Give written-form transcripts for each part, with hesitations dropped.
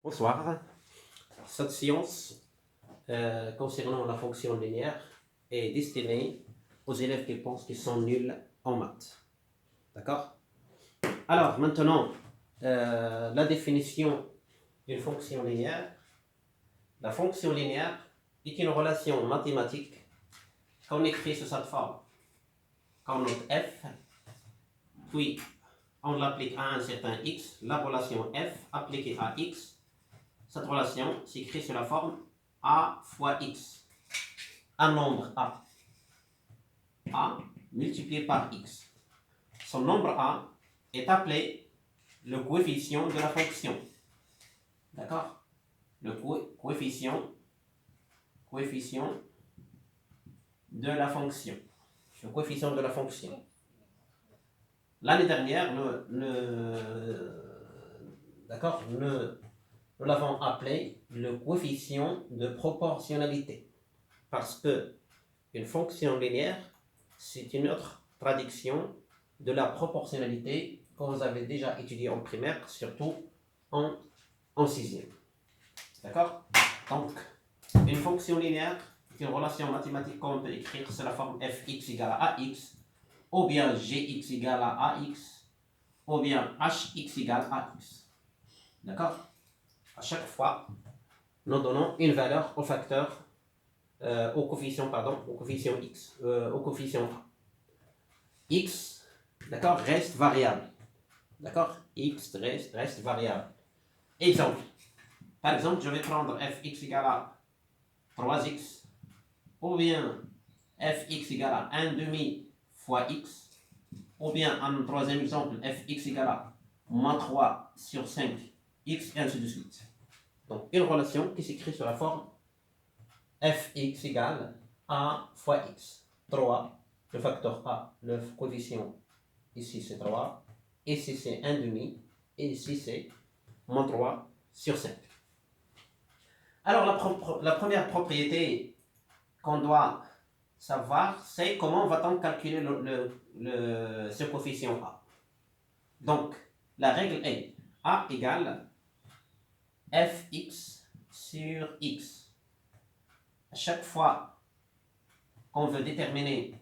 Bonsoir. Cette séance concernant la fonction linéaire est destinée aux élèves qui pensent qu'ils sont nuls en maths. D'accord? Alors maintenant, la définition d'une fonction linéaire. La fonction linéaire est une relation mathématique qu'on écrit sous cette forme. Qu'on note f, puis on l'applique à un certain x, la relation f appliquée à x. Cette relation s'écrit sous la forme a fois x. Un nombre a multiplié par x. Son nombre a est appelé le coefficient de la fonction. D'accord? Le coefficient de la fonction. Le coefficient de la fonction. L'année dernière, nous l'avons appelé le coefficient de proportionnalité. Parce que une fonction linéaire, c'est une autre traduction de la proportionnalité que vous avez déjà étudié en primaire, surtout en sixième. D'accord? Donc, une fonction linéaire est une relation mathématique qu'on peut écrire sous la forme fx égale à ax, ou bien gx égale à ax, ou bien hx égale à x. D'accord? À chaque fois, nous donnons une valeur au facteur, au coefficient x, au coefficient a. X, d'accord, reste variable. D'accord? X reste variable. Exemple. Par exemple, je vais prendre fx égale à 3x, ou bien fx égale à 1 demi fois x, ou bien un troisième exemple, fx égale à moins 3 sur 5 x, et ainsi de suite. Donc, une relation qui s'écrit sur la forme fx égale a fois x. 3, le facteur a, le coefficient, ici c'est 3, ici c'est 1 demi, et ici c'est moins 3 sur 5. Alors, la première propriété qu'on doit savoir, c'est comment va-t-on calculer ce coefficient a. Donc, la règle est a égale fx sur x. À chaque fois qu'on veut déterminer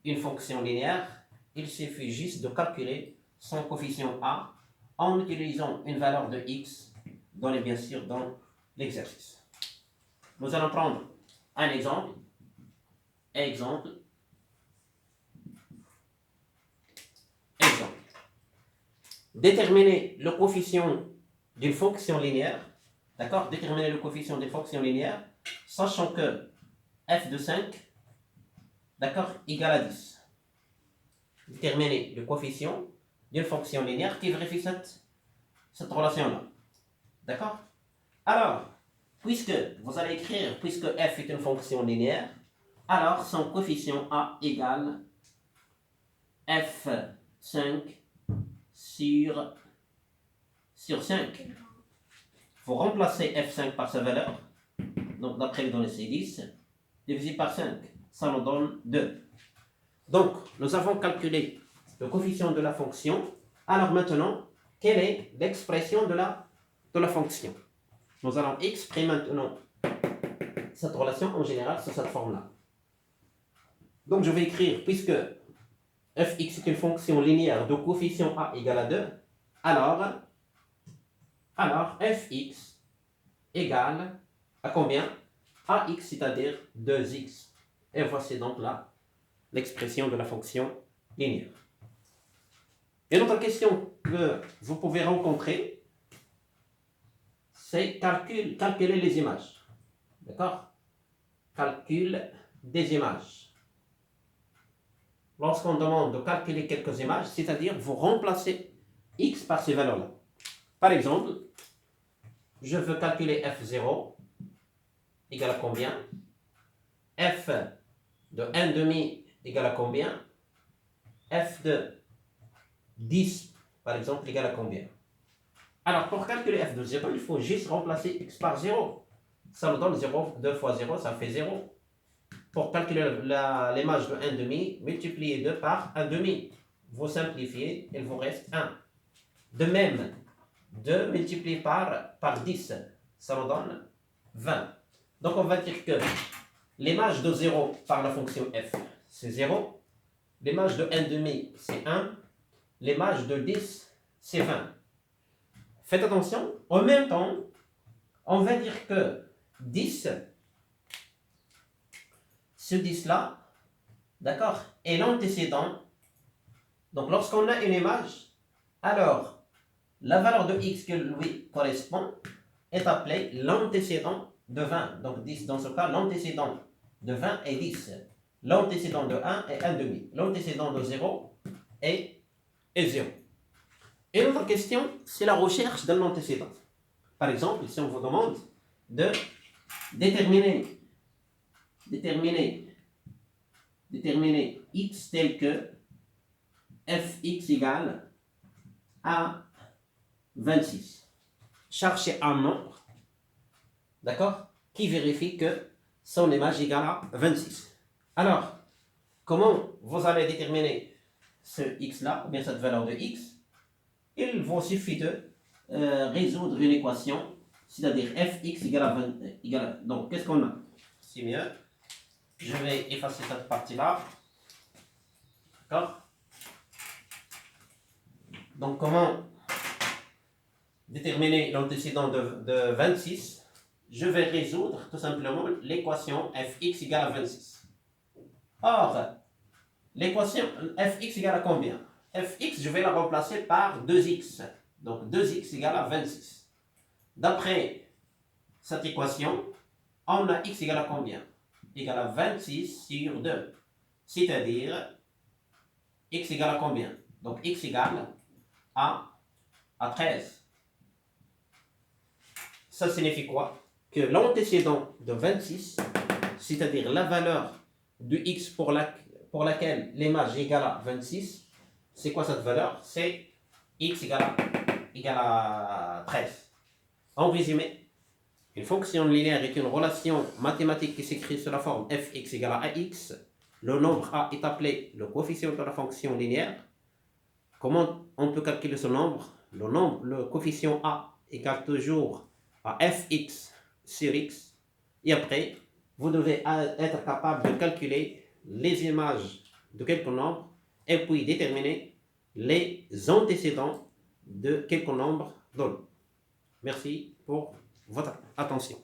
une fonction linéaire, il suffit juste de calculer son coefficient a en utilisant une valeur de x donnée bien sûr dans l'exercice. Nous allons prendre un exemple. Déterminer le coefficient d'une fonction linéaire. D'accord? Déterminer le coefficient d'une fonction linéaire, sachant que f de 5, d'accord, égale à 10. Déterminer le coefficient d'une fonction linéaire qui vérifie cette relation-là. D'accord? Alors, puisque vous allez écrire, puisque f est une fonction linéaire, alors son coefficient a égale f5 sur 5. Vous remplacez f5 par sa valeur, donc d'après les données c'est 10, divisé par 5, ça nous donne 2. Donc, nous avons calculé le coefficient de la fonction. Alors maintenant, quelle est l'expression de la fonction? Nous allons exprimer maintenant cette relation en général sous cette forme-là. Donc, je vais écrire, puisque fx est une fonction linéaire de coefficient a égale à 2, alors fx égale à combien? Ax, c'est-à-dire 2x. Et voici donc là l'expression de la fonction linéaire. Une autre question que vous pouvez rencontrer, c'est calculer les images. D'accord? Calcul des images. Lorsqu'on demande de calculer quelques images, c'est-à-dire vous remplacez x par ces valeurs-là. Par exemple, je veux calculer f0 égale à combien? F de 1 demi égale à combien? F de 10, par exemple, égale à combien? Alors, pour calculer f de 0, il faut juste remplacer x par 0. Ça nous donne 0, 2 fois 0, ça fait 0. Pour calculer l'image de 1 demi, multipliez 2 par 1 demi. Vous simplifiez, il vous reste 1. De même, 2 multiplié par 10, ça nous donne 20. Donc on va dire que l'image de 0 par la fonction f, c'est 0. L'image de 1,5, c'est 1. L'image de 10, c'est 20. Faites attention, en même temps, on va dire que 10, ce 10-là, d'accord, est l'antécédent. Donc lorsqu'on a une image, alors la valeur de x qui lui correspond est appelée l'antécédent de 20. Donc 10 dans ce cas, l'antécédent de 20 est 10. L'antécédent de 1 est 1,5. L'antécédent de 0 est 0. Et l'autre question, c'est la recherche d'un antécédent. Par exemple, si on vous demande de déterminer x tel que fx égale à 26. Cherchez un nombre, d'accord, qui vérifie que son image égale à 26. Alors, comment vous allez déterminer ce x-là, ou bien cette valeur de x? Il vous suffit de résoudre une équation, c'est-à-dire fx égale à 20. Donc, qu'est-ce qu'on a? C'est mieux. Je vais effacer cette partie-là. D'accord? Donc, comment déterminer l'antécédent de 26? Je vais résoudre tout simplement l'équation fx égale à 26. Or, l'équation fx égale à combien? Fx, je vais la remplacer par 2x. Donc 2x égale à 26. D'après cette équation, on a x égale à combien? Égale à 26 sur 2. C'est-à-dire, x égale à combien? Donc x égale à 13. Ça signifie quoi? Que l'antécédent de 26, c'est-à-dire la valeur de x pour laquelle l'image est égale à 26, c'est quoi cette valeur? C'est x égale à 13. En résumé, une fonction linéaire est une relation mathématique qui s'écrit sous la forme fx égale à ax. Le nombre a est appelé le coefficient de la fonction linéaire. Comment on peut calculer ce nombre? Le coefficient a égale toujours à fx sur x. Et après, vous devez être capable de calculer les images de quelques nombres et puis déterminer les antécédents de quelques nombres donnés. Merci pour votre attention.